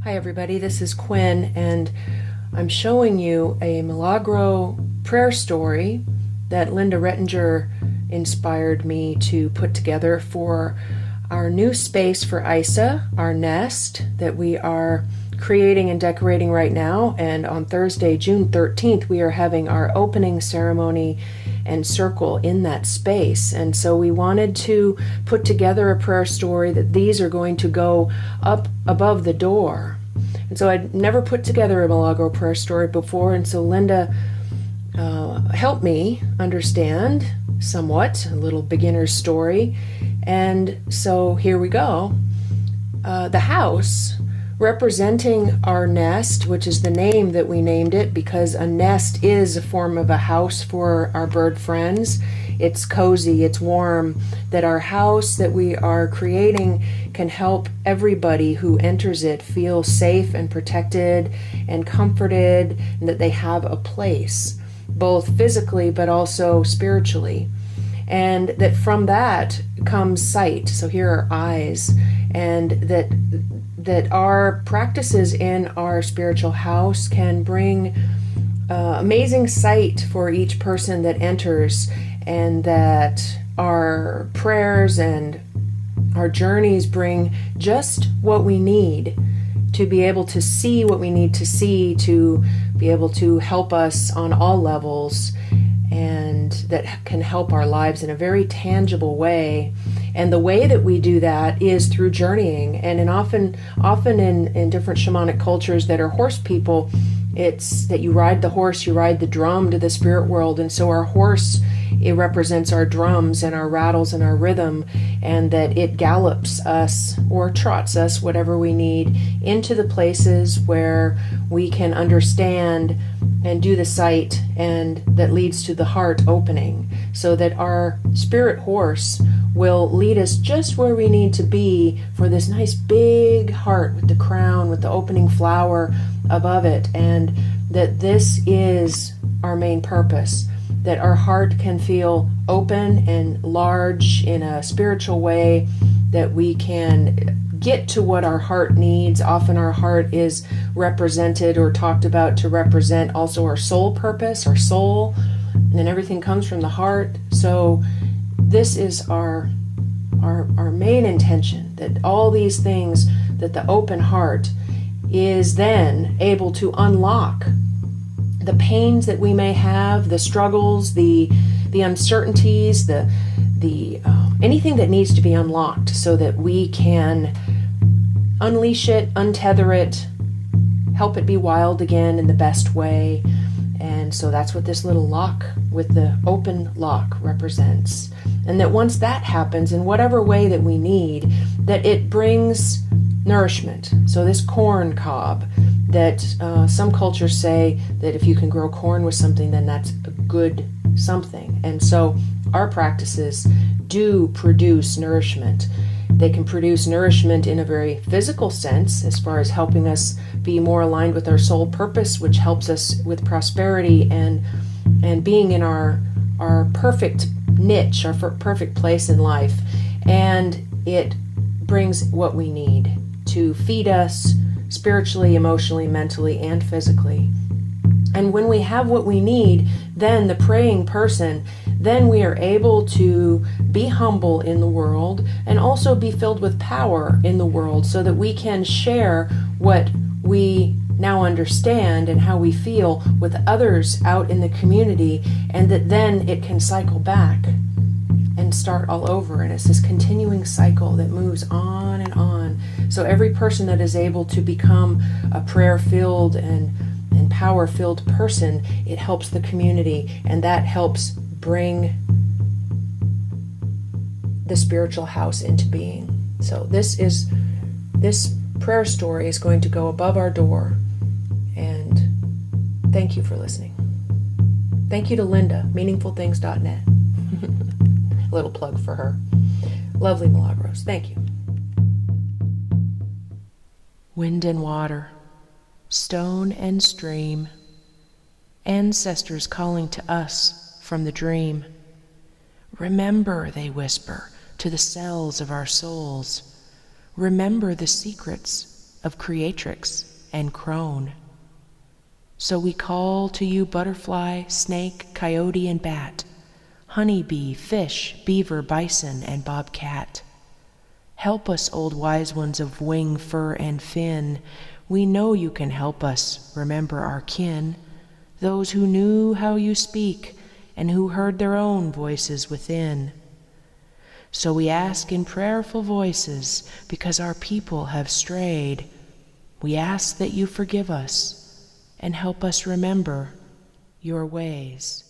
Hi everybody, this is Quynn, and I'm showing you a Milagro prayer story that Linda Rettinger inspired me to put together for our new space for Isa, our nest that we are creating and decorating right now. And on Thursday, June 13th, we are having our opening ceremony and circle in that space. And so we wanted to put together a prayer story that these are going to go up above the door. And so I'd never put together a Milagro prayer story before, and so Linda helped me understand somewhat, a little beginner's story. And so here we go. The house representing our nest, which is the name that we named it because a nest is a form of a house for our bird friends. It's cozy, it's warm, that our house that we are creating can help everybody who enters it feel safe and protected and comforted, and that they have a place, both physically but also spiritually. And that from that comes sight. So here are eyes, and that our practices in our spiritual house can bring amazing sight for each person that enters, and that our prayers and our journeys bring just what we need to be able to see what we need to see, to be able to help us on all levels, and that can help our lives in a very tangible way. And the way that we do that is through journeying. And often in different shamanic cultures that are horse people, it's that you ride the horse, you ride the drum to the spirit world. And so our horse, it represents our drums and our rattles and our rhythm, and that it gallops us or trots us, whatever we need, into the places where we can understand and do the sight, and that leads to the heart opening, so that our spirit horse will lead us just where we need to be for this nice big heart with the crown, with the opening flower above it. And that this is our main purpose, that our heart can feel open and large in a spiritual way, that we can get to what our heart needs. Often our heart is represented or talked about to represent also our soul purpose, our soul, and everything comes from the heart. So this is our main intention, that all these things, that the open heart is then able to unlock the pains that we may have, the struggles, the uncertainties, the anything that needs to be unlocked, so that we can unleash it, untether it, help it be wild again in the best way. And so that's what this little lock with the open lock represents. And that once that happens, in whatever way that we need, that it brings nourishment. So this corn cob, that some cultures say that if you can grow corn with something, then that's a good something. And so our practices do produce nourishment. They can produce nourishment in a very physical sense, as far as helping us be more aligned with our soul purpose, which helps us with prosperity and being in our perfect niche, our perfect place in life. And it brings what we need to feed us spiritually, emotionally, mentally, and physically. And when we have what we need, then the praying person, then we are able to be humble in the world and also be filled with power in the world, so that we can share what we now understand and how we feel with others out in the community, and that then it can cycle back and start all over. And it's this continuing cycle that moves on and on. So every person that is able to become a prayer-filled and power-filled person, it helps the community, and that helps bring the spiritual house into being. So this prayer story is going to go above our door. And thank you for listening. Thank you to Linda, meaningfulthings.net. A little plug for her. Lovely Milagros. Thank you. Wind and water, stone and stream, ancestors calling to us from the dream. Remember, they whisper, to the cells of our souls. Remember the secrets of creatrix and crone. So we call to you butterfly, snake, coyote, and bat, honeybee, fish, beaver, bison, and bobcat. Help us, old wise ones of wing, fur, and fin. We know you can help us remember our kin, those who knew how you speak and who heard their own voices within. So we ask in prayerful voices, because our people have strayed, we ask that you forgive us and help us remember your ways.